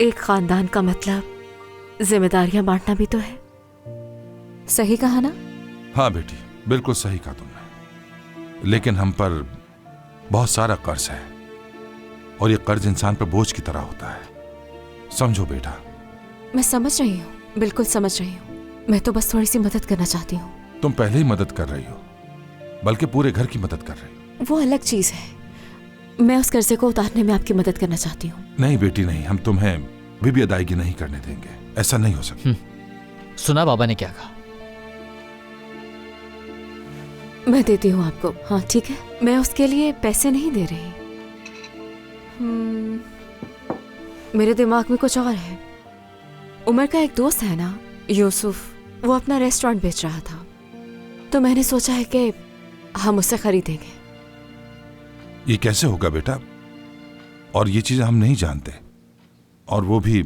एक खानदान का मतलब जिम्मेदारियां बांटना भी तो है। सही कहा ना? हाँ बेटी, बिल्कुल सही कहा तुमने। लेकिन हम पर बहुत सारा कर्ज है और ये कर्ज इंसान पर बोझ की तरह होता है, समझो बेटा। मैं समझ रही हूँ, बिल्कुल समझ रही हूँ। मैं तो बस थोड़ी सी मदद करना चाहती हूँ। तुम पहले ही मदद कर रही हो, बल्कि पूरे घर की मदद कर रही हो। वो अलग चीज है। मैं उस कर्जे को उतारने में आपकी मदद करना चाहती हूँ। नहीं बेटी नहीं, हम तुम्हें भी अदायगी नहीं करने देंगे। ऐसा नहीं हो सकता। सुना बाबा ने क्या कहा? मैं देती हूँ आपको। हाँ ठीक है, मैं उसके लिए पैसे नहीं दे रही। मेरे दिमाग में कुछ और है। उमर का एक दोस्त है ना, यूसुफ, वो अपना रेस्टोरेंट बेच रहा था, तो मैंने सोचा है कि हम उससे खरीदेंगे। ये कैसे होगा बेटा? और ये चीजें हम नहीं जानते, और वो भी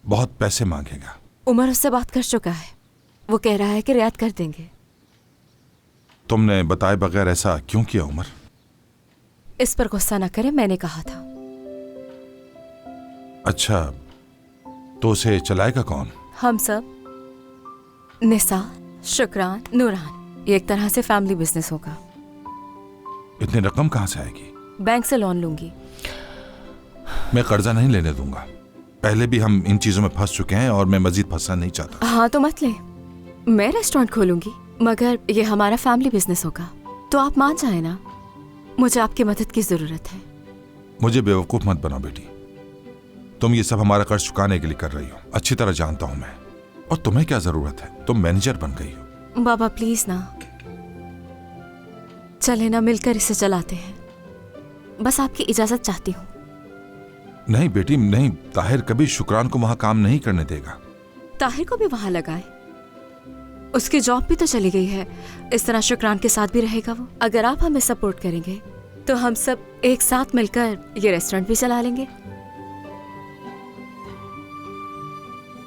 बहुत पैसे मांगेगा। उमर उससे बात कर चुका है, वो कह रहा है कि रियायत कर देंगे। तुमने बताए बगैर ऐसा क्यों किया उमर? इस पर गुस्सा न करे, मैंने कहा था। अच्छा, तो उसे चलाएगा कौन? हम सब। निसा, शुक्रान, नूरान। ये एक तरह से फैमिली बिजनेस होगा। इतनी रकम कहाँ से आएगी? बैंक से लोन लूंगी। मैं कर्जा नहीं लेने दूंगा। पहले भी हम इन चीजों में फंस चुके हैं और मैं मजीद फंसना नहीं चाहता। हाँ तो मत ले, मैं रेस्टोरेंट खोलूंगी, मगर ये हमारा फैमिली बिजनेस होगा। तो आप मान जाए ना, मुझे आपकी मदद की जरूरत है। मुझे बेवकूफ मत बनाओ बेटी। तुम ये सब हमारा कर्ज चुकाने के लिए कर रही हो, अच्छी तरह जानता हूं मैं। और तुम्हें क्या जरूरत है? तुम मैनेजर बन गई हो। बाबा प्लीज ना, चले ना, मिलकर इसे चलाते हैं। बस आपकी इजाजत चाहती हूँ। नहीं बेटी नहीं, ताहिर कभी शुक्रान को वहां काम नहीं करने देगा। ताहिर को भी वहां लगाए, उसकी जॉब भी तो चली गई है। इस तरह शुक्रान के साथ भी रहेगा वो। अगर आप हमें सपोर्ट करेंगे तो हम सब एक साथ मिलकर ये रेस्टोरेंट भी चला लेंगे।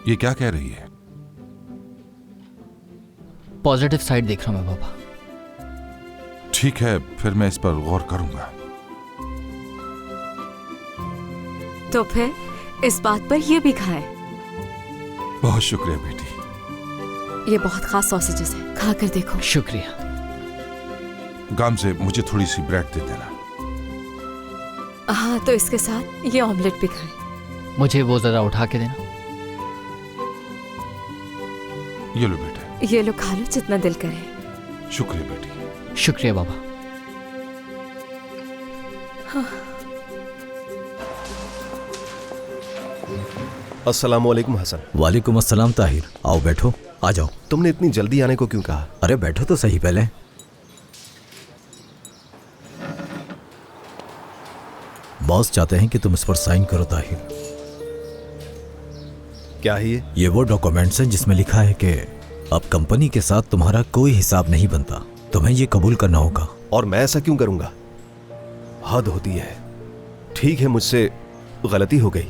ये क्या कह रही है? पॉजिटिव साइड देख रहा हूं मैं बाबा। ठीक है, फिर मैं इस पर गौर करूंगा। तो फिर इस बात पर यह भी खाए। बहुत शुक्रिया बेटी। ये बहुत खास सॉसेजेस है, खा कर देखो। शुक्रिया। गामजे, मुझे थोड़ी सी ब्रेड दे देना। हाँ तो इसके साथ ये ऑमलेट भी खाएं। मुझे वो जरा उठा के देना। ये लो बेटा। ये लो, खा लो जितना दिल करे। शुक्रिया बेटी। शुक्रिया बाबा। हाँ। अस्सलाम वालेकुम हसन। वालेकुम अस्सलाम ताहिर, आओ बैठो। आ जाओ। तुमने इतनी जल्दी आने को क्यों कहा? अरे बैठो तो सही पहले। बॉस चाहते हैं कि तुम इस पर साइन करो ताहिर। क्या है ये वो डॉक्यूमेंट्स हैं जिसमें लिखा है कि अब कंपनी के साथ तुम्हारा कोई हिसाब नहीं बनता। तुम्हें ये कबूल करना होगा। और मैं ऐसा क्यों करूंगा? हद होती है। ठीक है, मुझसे गलती हो गई।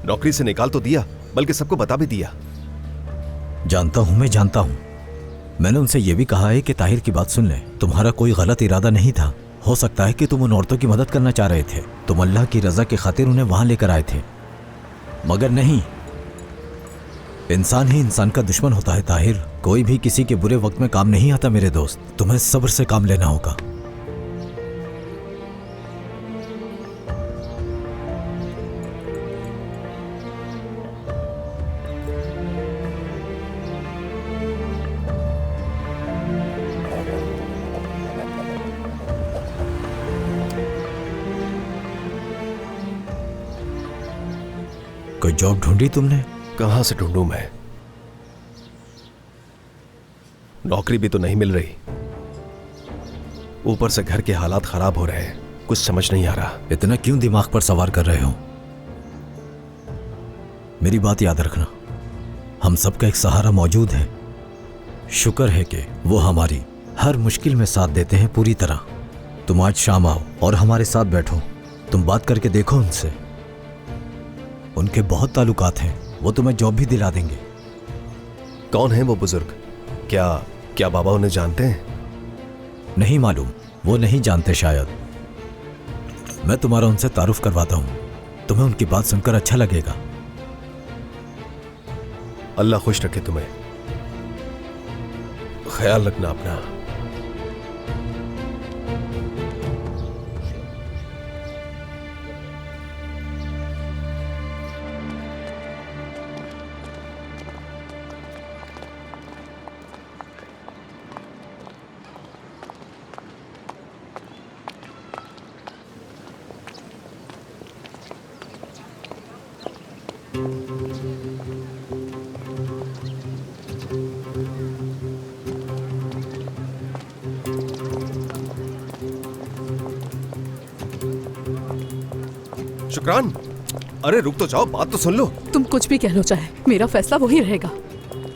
नौकरी से निकाल तो दिया, बल्कि सबको बता भी दिया। जानता हूं, मैं जानता हूं। मैंने उनसे यह भी कहा है कि ताहिर की बात सुन ले। तुम्हारा कोई गलत इरादा नहीं था। हो सकता है कि तुम उन औरतों की मदद करना चाह रहे थे। तुम अल्लाह की रजा की खातिर उन्हें वहां लेकर आए थे, मगर नहीं। इंसान ही इंसान का दुश्मन होता है ताहिर। कोई भी किसी के बुरे वक्त में काम नहीं आता मेरे दोस्त। तुम्हें सब्र से काम लेना होगा। कोई जॉब ढूंढी तुमने? कहां से ढूंढूं मैं? नौकरी भी तो नहीं मिल रही, ऊपर से घर के हालात खराब हो रहे हैं। कुछ समझ नहीं आ रहा। इतना क्यों दिमाग पर सवार कर रहे हो? मेरी बात याद रखना, हम सबका एक सहारा मौजूद है। शुक्र है कि वो हमारी हर मुश्किल में साथ देते हैं पूरी तरह। तुम आज शाम आओ और हमारे साथ बैठो। तुम बात करके देखो उनसे। उनके बहुत ताल्लुकात हैं, वो तुम्हें जॉब भी दिला देंगे। कौन है वो बुजुर्ग? क्या बाबा उन्हें जानते हैं? नहीं मालूम, वो नहीं जानते शायद। मैं तुम्हारा उनसे तारुफ करवाता हूं। तुम्हें उनकी बात सुनकर अच्छा लगेगा। अल्लाह खुश रखे तुम्हें। ख्याल रखना अपना। शुक्रान, अरे रुक तो जाओ, बात तो सुन लो। तुम कुछ भी कह लो चाहे, मेरा फैसला वही रहेगा।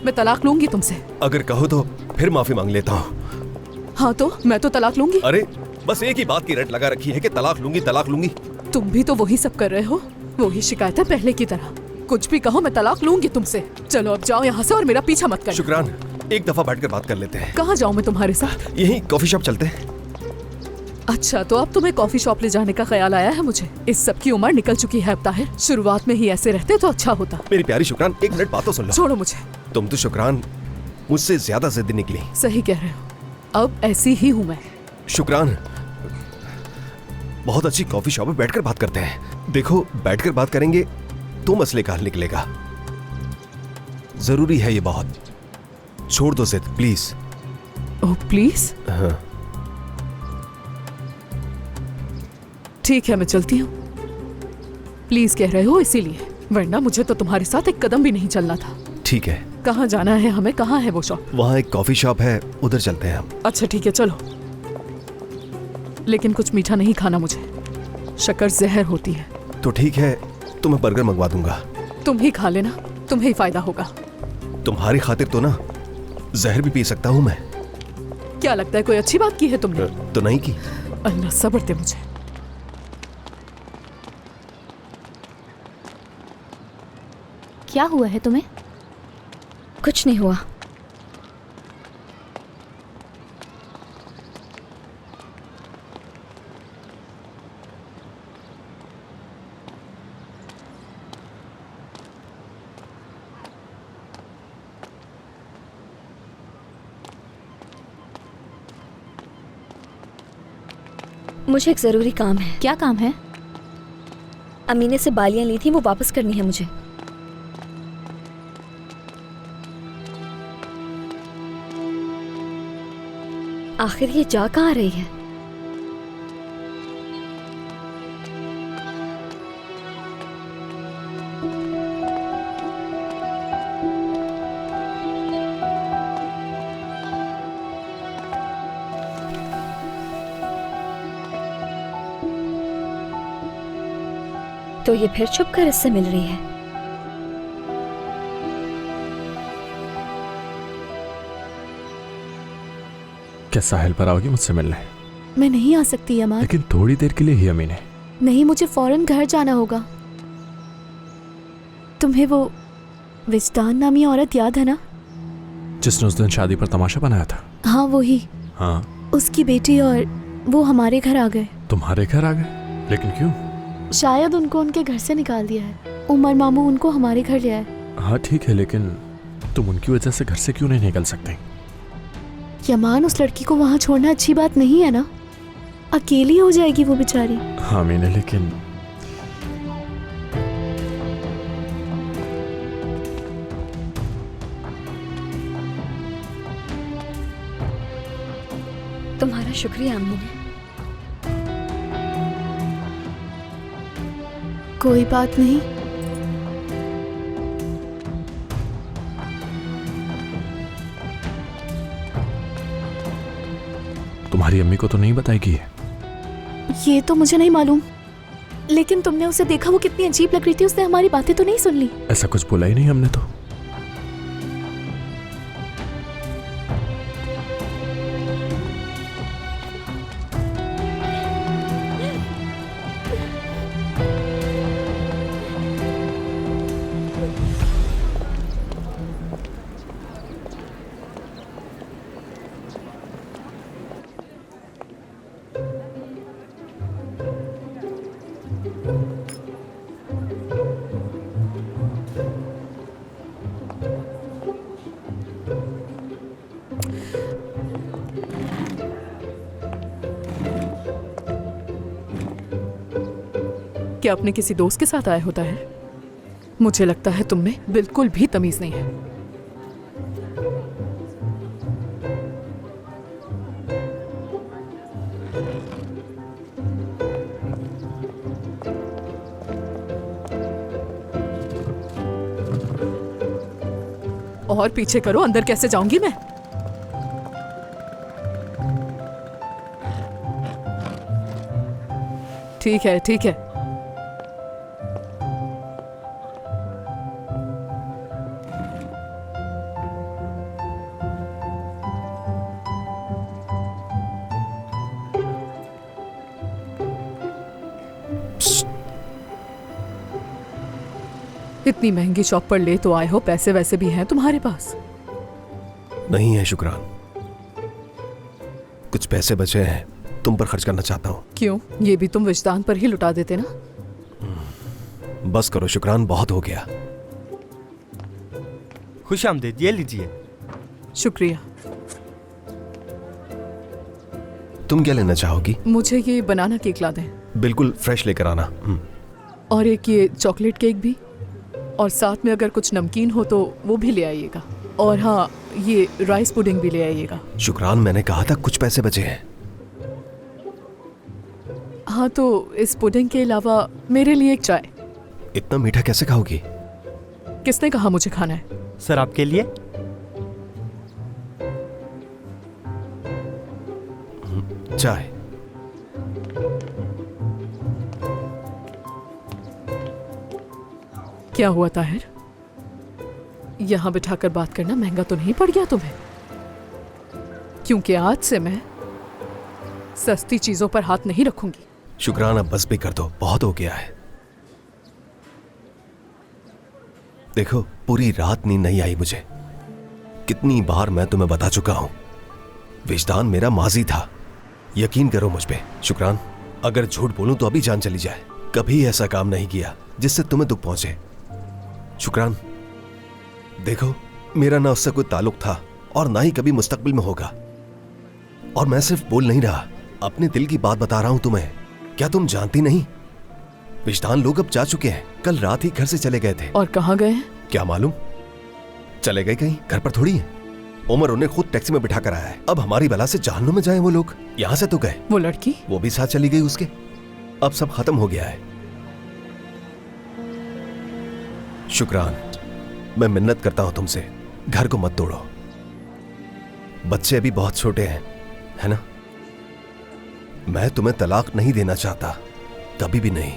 मैं तलाक लूंगी तुमसे। अगर कहो तो फिर माफी मांग लेता हूँ। हाँ तो मैं तो तलाक लूंगी। अरे बस एक ही बात की रट लगा रखी है कि तलाक लूंगी तलाक लूंगी। तुम भी तो वही सब कर रहे हो, वही शिकायत है पहले की तरह। कुछ भी कहो, मैं तलाक लूंगी तुमसे। चलो अब जाओ यहाँ से और मेरा पीछा मत करना। शुक्रान, एक दफा बैठकर बात कर लेते हैं। कहाँ जाऊँ मैं तुम्हारे साथ? यही कॉफी शॉप चलते हैं। अच्छा तो अब तुम्हें कॉफी शॉप ले जाने का ख्याल आया है मुझे। इस सब की उम्र निकल चुकी है अब ताहिर। शुरुआत में ही ऐसे रहते तो अच्छा होता। मेरी प्यारी शुक्रान, एक मिनट बात तो सुन लो। छोड़ो मुझे। तुम तो शुक्रान मुझसे ज्यादा जिद्दी निकली। सही कह रहे हो, अब ऐसी ही हूँ मैं। शुक्रान, बहुत अच्छी कॉफी शॉप में बैठकर बात करते हैं। देखो बैठकर बात करेंगे तो मसले का हल निकलेगा। जरूरी है ये बहुत। छोड़ दो जिद प्लीज। Oh please. हाँ। ठीक है मैं चलती हूँ। प्लीज कह रहे हो इसीलिए, वरना मुझे तो तुम्हारे साथ एक कदम भी नहीं चलना था। ठीक है। कहाँ जाना है हमें? कहाँ है वो शॉप? वहाँ एक कॉफी शॉप है, उधर चलते हैं हम। अच्छा ठीक है चलो, लेकिन कुछ मीठा नहीं खाना मुझे, शक्कर जहर होती है। तो ठीक है, तो मैं बर्गर मंगवा दूंगा। तुम ही खा लेना, तुम्हें ही फायदा होगा। तुम्हारी खातिर तो ना जहर भी पी सकता हूँ मैं। क्या लगता है कोई अच्छी बात की है तुमने? तो नहीं की। अल्लाह सब्र दे मुझे। क्या हुआ है तुम्हें? कुछ नहीं हुआ। मुझे एक जरूरी काम है। क्या काम है? अमीने से बालियां ली थी, वो वापस करनी है मुझे। आखिर ये जा कहाँ रही है? तो ये फिर छुप कर इससे मिल रही है। क्या साहिल पर आओगी मुझसे मिलने? मैं नहीं आ सकती अमान। लेकिन थोड़ी देर के लिए ही अमीने। नहीं, मुझे फौरन घर जाना होगा। तुम्हें वो विजदान नामी औरत याद है ना, जिसने उस दिन शादी पर तमाशा बनाया था? हाँ वही। हाँ। उसकी बेटी और वो हमारे घर आ गए। तुम्हारे घर आ गए? लेकिन क्यों? शायद उनको उनके घर से निकाल दिया है। उमर मामू उनको हमारे घर ले आए। हाँ ठीक है, लेकिन तुम उनकी वजह से घर से क्यों नहीं निकल सकते? यमान, उस लड़की को वहाँ छोड़ना अच्छी बात नहीं है ना। अकेली हो जाएगी वो बेचारी। हाँ मीने, लेकिन तुम्हारा शुक्रिया अमीने। कोई बात नहीं। तुम्हारी अम्मी को तो नहीं बताएगी ये? ये तो मुझे नहीं मालूम, लेकिन तुमने उसे देखा, वो कितनी अजीब लग रही थी। उसने हमारी बातें तो नहीं सुन ली? ऐसा कुछ बोला ही नहीं हमने तो। क्या अपने किसी दोस्त के साथ आया होता है? मुझे लगता है तुम में बिल्कुल भी तमीज नहीं है। और पीछे करो, अंदर कैसे जाऊंगी मैं? ठीक है, ठीक है। इतनी महंगी शॉप पर ले तो आए हो, पैसे वैसे भी हैं तुम्हारे पास? नहीं है शुक्रान, कुछ पैसे बचे हैं, तुम पर खर्च करना चाहता हूँ। क्यों? ये भी तुम विजदान पर ही लुटा देते ना। बस करो शुक्रान, बहुत हो गया। खुश आमदीद, ये लीजिए। शुक्रिया। तुम क्या लेना चाहोगी? मुझे ये बनाना केक ला दें। बिल्कुल फ्रेश लेकर आना। और एक ये चॉकलेट केक भी, और साथ में अगर कुछ नमकीन हो तो वो भी ले आइएगा। और हाँ, ये राइस पुडिंग भी ले आइएगा। शुक्रान, मैंने कहा था कुछ पैसे बचे हैं। हाँ, तो इस पुडिंग के अलावा मेरे लिए एक चाय। इतना मीठा कैसे खाओगी? किसने कहा मुझे खाना है? सर आपके लिए। चाय। क्या हुआ ताहिर? यहां बिठाकर बात करना महंगा तो नहीं पड़ गया तुम्हें? क्योंकि आज से मैं सस्ती चीजों पर हाथ नहीं रखूंगी। शुक्रान, अब बस भी कर दो, बहुत हो गया है। देखो, पूरी रात नींद नहीं आई मुझे। कितनी बार मैं तुम्हें बता चुका हूं, विजदान मेरा माजी था। यकीन करो मुझ पे शुक्रान, अगर झूठ बोलूं तो अभी जान चली जाए। कभी ऐसा काम नहीं किया जिससे तुम्हें दुख पहुंचे। शुक्रान, देखो, मेरा ना उससे कोई ताल्लुक था और ना ही कभी मुस्तकबिल में होगा। और मैं सिर्फ बोल नहीं रहा, अपने दिल की बात बता रहा हूं तुम्हें। क्या तुम जानती नहीं, विजदान लोग अब जा चुके हैं। कल रात ही घर से चले गए थे। और कहाँ गए हैं? क्या मालूम, चले गए कहीं, घर पर थोड़ी है। उमर उन्हें खुद टैक्सी में बिठा कर आया है। अब हमारी बला से जहन्नुम में जाए वो लोग। यहां से तो गए। वो लड़की? वो भी साथ चली गई उसके। अब सब खत्म हो गया है। शुक्रान, मैं मिन्नत करता हूं तुमसे, घर को मत तोड़ो। बच्चे अभी बहुत छोटे हैं, है ना? मैं तुम्हें तलाक नहीं देना चाहता, कभी भी नहीं।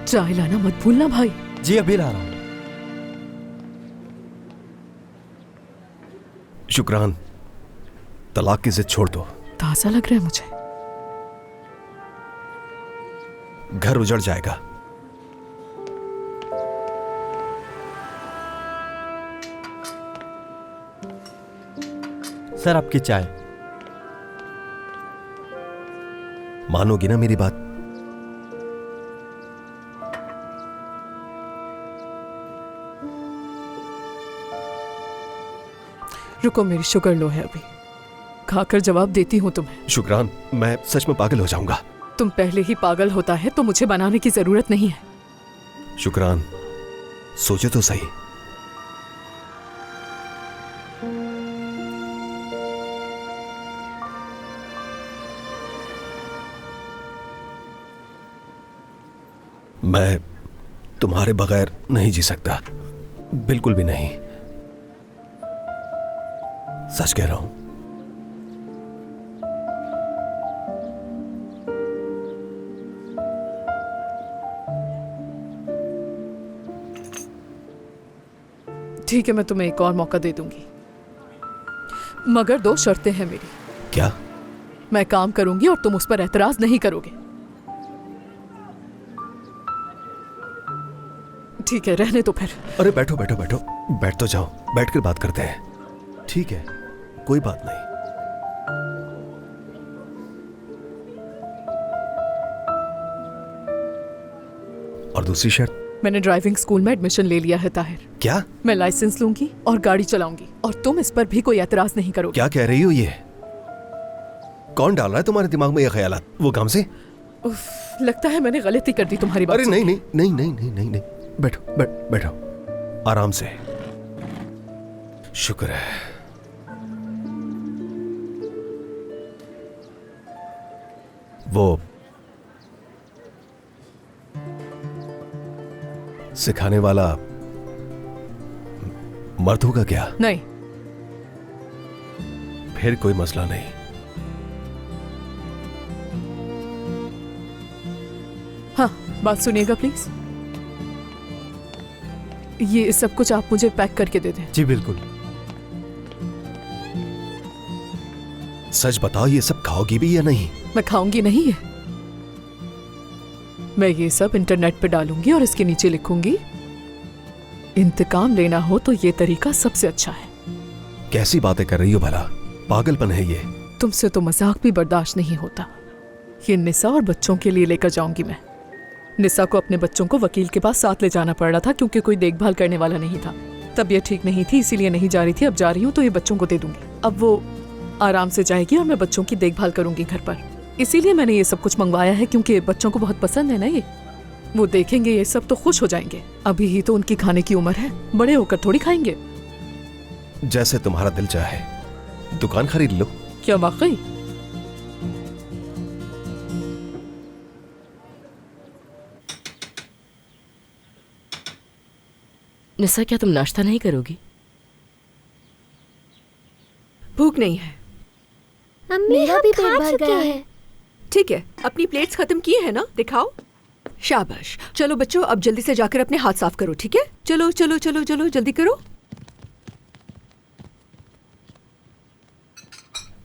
चाय लाना मत भूलना भाई। जी अभी ला रहा हूं। शुक्रान, तलाक की जिद छोड़ दो। ताज़ा लग रहा है मुझे। घर उजड़ जाएगा। सर आपकी चाय। मानोगी ना मेरी बात? रुको, मेरी शुगर लो है, अभी खाकर जवाब देती हूँ तुम्हें। शुक्रान, मैं सच में पागल हो जाऊंगा। तुम पहले ही पागल होता है तो मुझे बनाने की जरूरत नहीं है। शुक्रान, सोचो तो सही। मैं तुम्हारे बगैर नहीं जी सकता, बिल्कुल भी नहीं। सच कह रहा हूं। ठीक है, मैं तुम्हें एक और मौका दे दूंगी, मगर 2 शर्तें हैं मेरी। क्या? मैं काम करूंगी और तुम उस पर एतराज नहीं करोगे। ठीक है, रहने तो फिर। अरे बैठो बैठो बैठो, बैठ तो जाओ, बैठकर बात करते हैं। ठीक है, कोई बात नहीं। और दूसरी शर्त? मैंने ड्राइविंग स्कूल में एडमिशन ले लिया है ताहिर। क्या? मैं लाइसेंस लूंगी और गाड़ी चलाऊंगी और तुम इस पर भी कोई एतराज नहीं करोगे। क्या कह रही हो ये? कौन डाल रहा है तुम्हारे दिमाग में ये ख्यालात? वो काम से? उफ, लगता है मैंने गलती कर दी तुम्हारी बात। अरे नहीं नहीं नहीं नहीं नहीं नहीं नहीं, बैठो बैठो आराम से। शुक्र है। वो सिखाने वाला मर्द होगा क्या? नहीं। फिर कोई मसला नहीं। हाँ, बात सुनिएगा प्लीज। ये सब कुछ आप मुझे पैक करके दे दें। जी बिल्कुल। सच बताओ, ये सब खाओगी भी या नहीं? मैं खाऊंगी नहीं है। मैं ये सब इंटरनेट पे डालूंगी और इसके नीचे लिखूंगी, इंतकाम लेना हो तो ये तरीका सबसे अच्छा है। कैसी बातें कर रही हो भला? पागलपन है ये। तुमसे तो मजाक भी बर्दाश्त नहीं होता। ये निसा और बच्चों के लिए लेकर जाऊंगी मैं। निसा को अपने बच्चों को वकील के पास साथ ले जाना पड़ रहा था क्योंकि कोई देखभाल करने वाला नहीं था। तबीयत ठीक नहीं थी इसीलिए नहीं जा रही थी। अब जा रही हूँ तो ये बच्चों को दे दूंगी। अब वो आराम से जाएगी और मैं बच्चों की देखभाल करूंगी घर पर। इसीलिए मैंने ये सब कुछ मंगवाया है क्योंकि बच्चों को बहुत पसंद है ना ये। वो देखेंगे ये सब तो खुश हो जाएंगे। अभी ही तो उनकी खाने की उम्र है, बड़े होकर थोड़ी खाएंगे। जैसे तुम्हारा दिल चाहे। दुकान खरीद लो। क्या वाकई? निसा, क्या तुम नाश्ता नहीं करोगी? भूख नहीं है। मेरा भी पेट भर गया है। ठीक है, अपनी प्लेट्स खत्म की है ना? दिखाओ। शाबाश। चलो बच्चों, अब जल्दी से जाकर अपने हाथ साफ करो। ठीक है, चलो चलो चलो चलो जल्दी करो।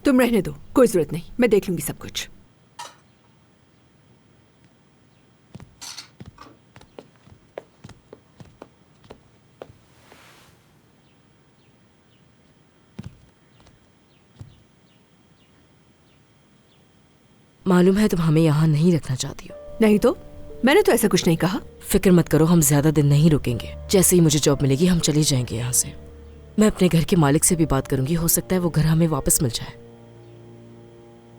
तुम रहने दो, कोई जरूरत नहीं, मैं देख लूंगी सब कुछ। मालूम है तुम हमें यहाँ नहीं रखना चाहती हो। नहीं तो मैंने तो ऐसा कुछ नहीं कहा। फिक्र मत करो, हम ज्यादा दिन नहीं रुकेंगे। जैसे ही मुझे जॉब मिलेगी हम चले जाएंगे यहाँ से। मैं अपने घर के मालिक से भी बात करूंगी, हो सकता है वो घर हमें वापस मिल जाए।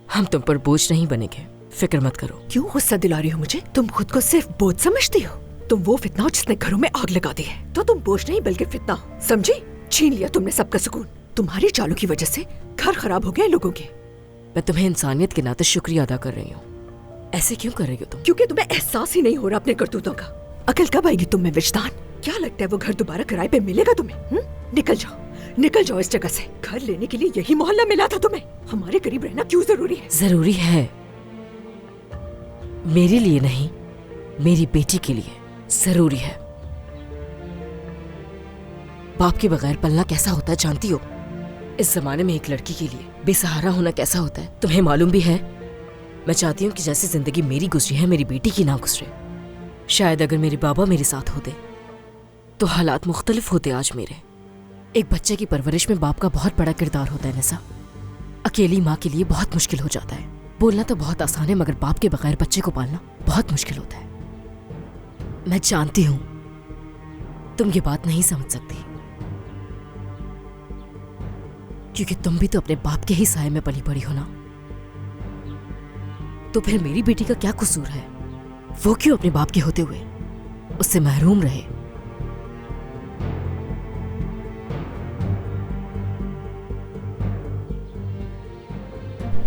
हम तुम पर बोझ नहीं बनेंगे, फिक्र मत करो। क्यों गुस्सा दिला रही हो मुझे? तुम खुद को सिर्फ बोझ समझती हो। तुम वो फितना जिसने घरों में आग लगा दी है, तो तुम बोझ नहीं बल्कि फितना, समझी? छीन लिया तुमने सबका सुकून। तुम्हारी चालों की वजह से घर खराब हो गए लोगों के। मैं तुम्हें इंसानियत के नाते शुक्रिया अदा कर रही हूँ। ऐसे क्यों कर रही हो तुम? क्योंकि तुम्हें एहसास ही नहीं हो रहा अपने करतूतों का। अकल कब आएगी तुम में विजदान? क्या लगता है वो घर दोबारा किराए पे मिलेगा तुम्हें? निकल जाओ इस जगह से। घर लेने के लिए यही मोहल्ला मिला था तुम्हें। हमारे करीब रहना क्यों जरूरी है? जरूरी है, मेरे लिए नहीं, मेरी बेटी के लिए जरूरी है। बाप के बगैर पलना कैसा होता है जानती हो? इस जमाने में एक लड़की के लिए बेसहारा होना कैसा होता है तुम्हें मालूम भी है? मैं चाहती हूँ कि जैसी जिंदगी मेरी गुजरी है मेरी बेटी की ना गुजरे। शायद अगर मेरे बाबा मेरे साथ होते तो हालात मुख्तलिफ होते आज मेरे। एक बच्चे की परवरिश में बाप का बहुत बड़ा किरदार होता है निसा। अकेली माँ के लिए बहुत मुश्किल हो जाता है। बोलना तो बहुत आसान है मगर बाप के बगैर बच्चे को पालना बहुत मुश्किल होता है। मैं जानती हूँ तुम ये बात नहीं समझ सकती क्योंकि तुम भी तो अपने बाप के ही साए में पली पड़ी हो ना। तो फिर मेरी बेटी का क्या कसूर है? वो क्यों अपने बाप के होते हुए उससे महरूम रहे?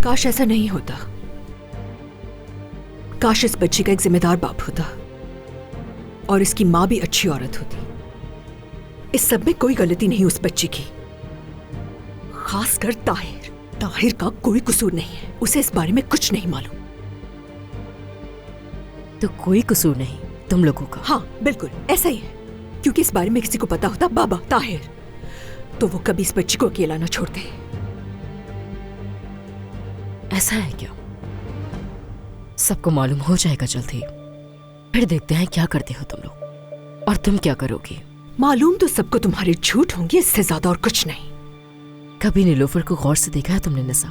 काश ऐसा नहीं होता। काश इस बच्ची का एक जिम्मेदार बाप होता और इसकी माँ भी अच्छी औरत होती। इस सब में कोई गलती नहीं उस बच्ची की, खासकर ताहिर का कोई कसूर नहीं है। उसे इस बारे में कुछ नहीं मालूम। तो कोई कसूर नहीं तुम लोगों का? हाँ बिल्कुल ऐसा ही है, क्योंकि इस बारे में किसी को पता होता बाबा ताहिर तो वो कभी इस बच्ची को अकेला न छोड़ते। ऐसा है क्या? सबको मालूम हो जाएगा जल्दी, फिर देखते हैं क्या करते हो तुम लोग और तुम क्या करोगी। मालूम तो सबको तुम्हारे झूठ होंगे, इससे ज्यादा और कुछ नहीं। कभी नीलोफर को गौर से देखा है तुमने निसा?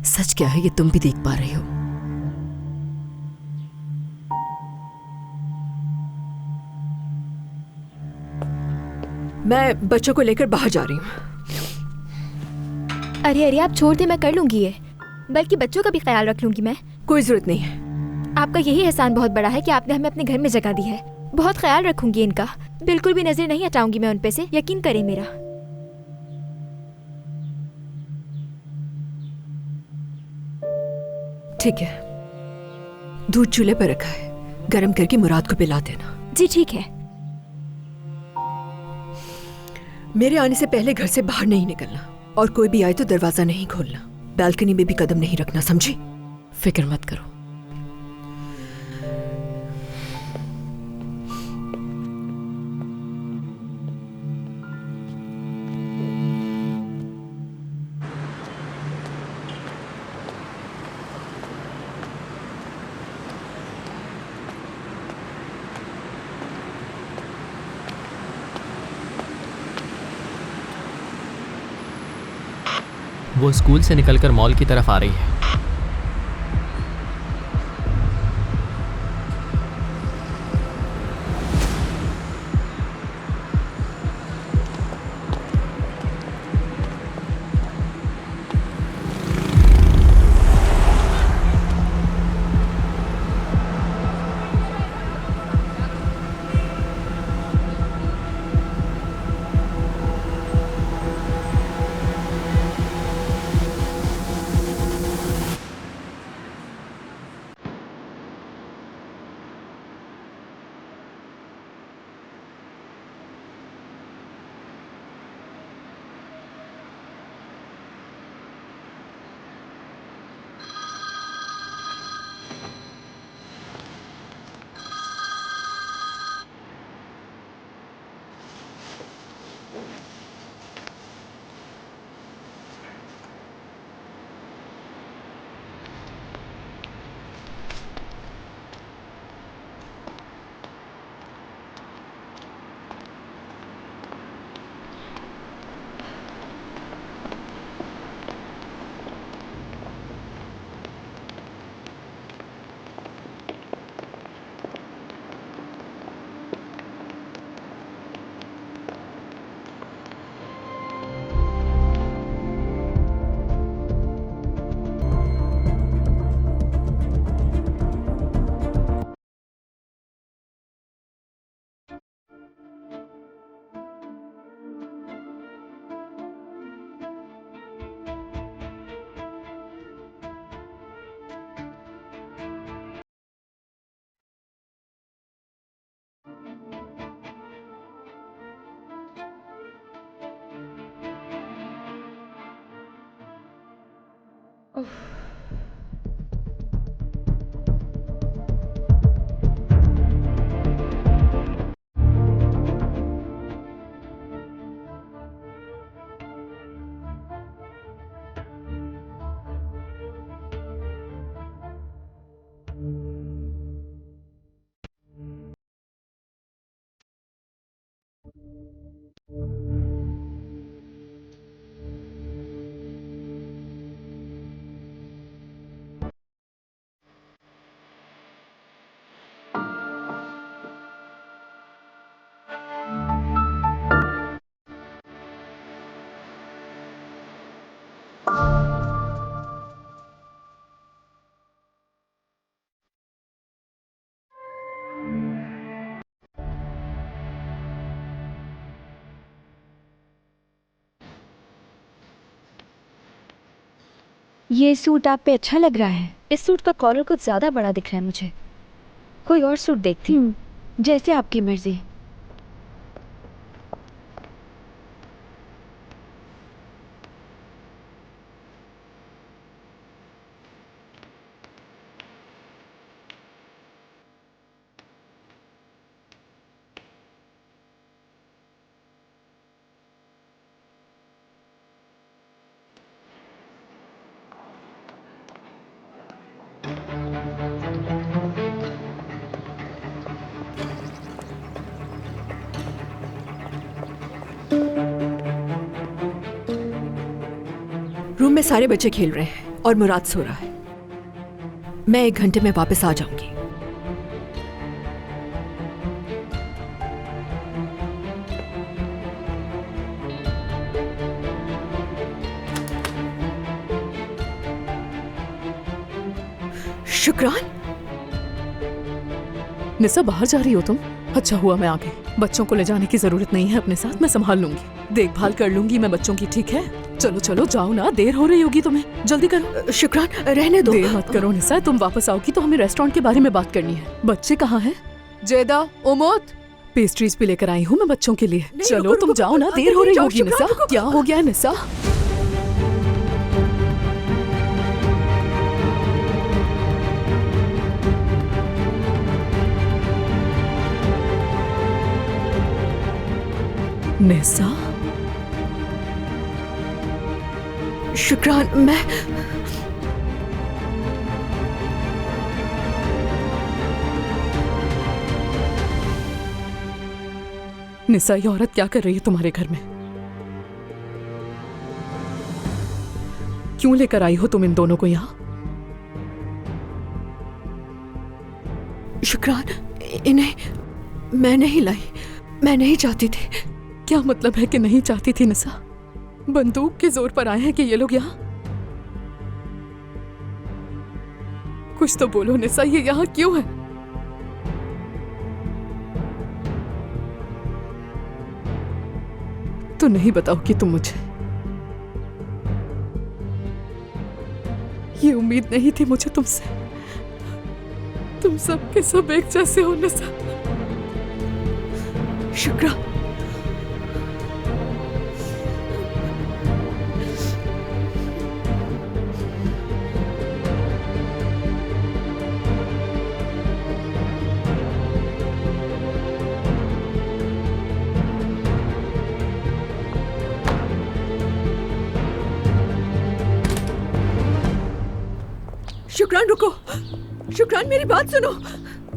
सच क्या है ये तुम भी देख पा रही हो? मैं बच्चों को लेकर बाहर जा रही हूँ। अरे अरे आप छोड़ दे, मैं कर लूंगी ये। बल्कि बच्चों का भी ख्याल रख लूंगी मैं। कोई जरूरत नहीं है। आपका यही एहसान बहुत बड़ा है कि आपने हमें अपने घर में जगह दी है। बहुत ख्याल रखूंगी इनका, बिल्कुल भी नजर नहीं हटाऊंगी मैं उन पे से, यकीन करें मेरा। ठीक है, दूध चूल्हे पर रखा है, गरम करके मुराद को पिला देना। जी ठीक है। मेरे आने से पहले घर से बाहर नहीं निकलना, और कोई भी आए तो दरवाजा नहीं खोलना। बालकनी में भी कदम नहीं रखना, समझी? फिक्र मत करो। वो स्कूल से निकलकर मॉल की तरफ आ रही है। ये सूट आप पे अच्छा लग रहा है। इस सूट का कॉलर कुछ ज्यादा बड़ा दिख रहा है मुझे। कोई और सूट देखती। जैसे आपकी मर्जी। में सारे बच्चे खेल रहे हैं और मुराद सो रहा है। मैं 1 घंटे में वापस आ जाऊंगी। शुक्रान। निसा, बाहर जा रही हो तुम? अच्छा हुआ मैं आ गई। बच्चों को ले जाने की जरूरत नहीं है अपने साथ, मैं संभाल लूंगी, देखभाल कर लूंगी मैं बच्चों की, ठीक है? चलो चलो जाओ ना, देर हो रही होगी तुम्हें, जल्दी करो। शुक्रान, रहने दो। देर मत करो निसा, तुम वापस आओगी तो हमें रेस्टोरेंट के बारे में बात करनी है। बच्चे कहाँ हैं? जेदा, उमोद, पेस्ट्रीज भी लेकर आई हूँ मैं बच्चों के लिए। चलो तुम जाओ ना, देर हो रही होगी। निसा, क्या हो गया निसा? निसा, शुक्रान, मैं निसा, ये औरत क्या कर रही है तुम्हारे घर में? क्यों लेकर आई हो तुम इन दोनों को यहाँ? शुक्रान, इन्हें मैं नहीं लाई, मैं नहीं चाहती थी। क्या मतलब है कि नहीं चाहती थी निसा? बंदूक के जोर पर आए हैं कि ये लोग यहाँ? कुछ तो बोलो निसा, ये यहाँ क्यों है? तो नहीं बताओगी तुम मुझे? ये उम्मीद नहीं थी मुझे तुमसे। तुम सब के सब एक जैसे हो निसा। शुक्रान, शुक्रान रुको। शुक्रान, मेरी बात सुनो।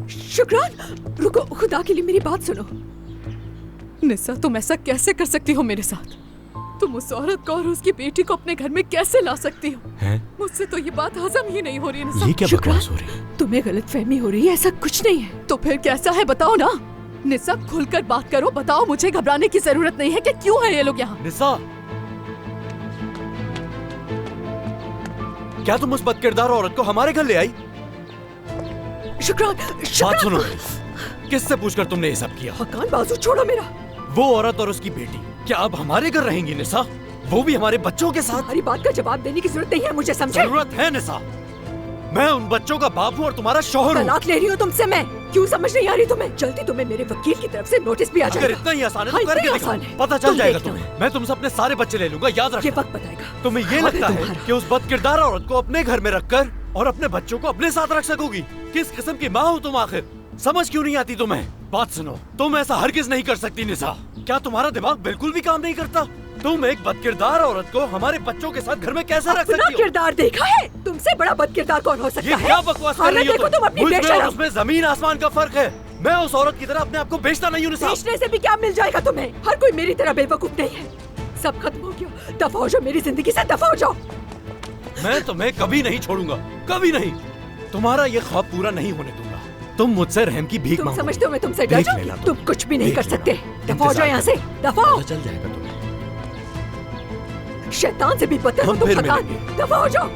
शुक्रान रुको, खुदा के लिए मेरी बात सुनो। निसा, तुम ऐसा कैसे कर सकती हो मेरे साथ? तुम उस औरत को और उसकी बेटी को अपने घर में कैसे ला सकती हो? मुझसे तो ये बात हजम ही नहीं हो रही निसा। ये क्या बकवास हो रही है? तुम्हें गलतफहमी हो रही है, ऐसा कुछ नहीं है। तो फिर कैसा है बताओ ना। निसा, खुलकर बात करो, बताओ, मुझे घबराने की जरूरत नहीं है कि क्यों है ये लोग यहाँ। निसा, क्या तुम उस बदकिरदार औरत को हमारे घर ले आई? शुक्रान, बात सुनो, किससे पूछकर तुमने ये सब किया? हकान, बाजू छोड़ो मेरा। वो औरत और उसकी बेटी क्या अब हमारे घर रहेंगी निसा? वो भी हमारे बच्चों के साथ? तुम्हारी बात का जवाब देने की जरूरत नहीं है मुझे, समझे? जरूरत है निसा। मैं उन बच्चों का बाप हूँ और तुम्हारा शौहर हूँ। तलाक ले रही हूँ तुमसे मैं। क्यों समझ नहीं आ रही तुम्हें? जल्दी तुम्हें मेरे वकील की तरफ से नोटिस भी आ जाएगा। अगर इतना ही आसान है तो करके दिखाओ, पता चल जाएगा तुम्हें। मैं तुमसे अपने सारे बच्चे ले लूंगा, याद रखना। ये वक्त बताएगा। तुम्हें ये लगता है कि उस बदकिरदार औरत को अपने घर में रखकर और अपने बच्चों को अपने साथ रख सकोगी? किस किस्म की माँ हो तुम आखिर? समझ क्यों नहीं आती तुम्हें? बात सुनो, तुम ऐसा हरगिज नहीं कर सकती निसा। क्या तुम्हारा दिमाग बिल्कुल भी काम नहीं करता? तुम एक बदकिरदार औरत को हमारे बच्चों के साथ घर में कैसे रख सकती हो? किरदार देखा है? तुमसे बड़ा बदकिरदार कौन हो सकता है? ये क्या बकवास कर रही हो तुम? अपनी मुझ में और उसमें जमीन आसमान का फर्क है। मैं उस औरत की तरह अपने आप को बेचता नहीं हूँ निसा। बेचने से भी क्या मिल जाएगा तुम्हें? हर कोई मेरी तरह बेवकूफ नहीं है। सब खत्म हो गया, दफा हो जाओ मेरी जिंदगी से, दफा हो जाओ। मैं तुम्हें कभी नहीं छोड़ूंगा, कभी नहीं। तुम्हारा ये ख्वाब पूरा नहीं होने दूंगा। तुम मुझसे रहम की भीख मांगो। तुम समझते हो मैं तुमसे डर जाऊंगी? तुम कुछ भी नहीं कर सकते। दफा हो जाओ यहाँ से, दफा हो। चल जाएगा तुम्हें। शैतान से भी बदतर हो तुम, दफा हो जाओ।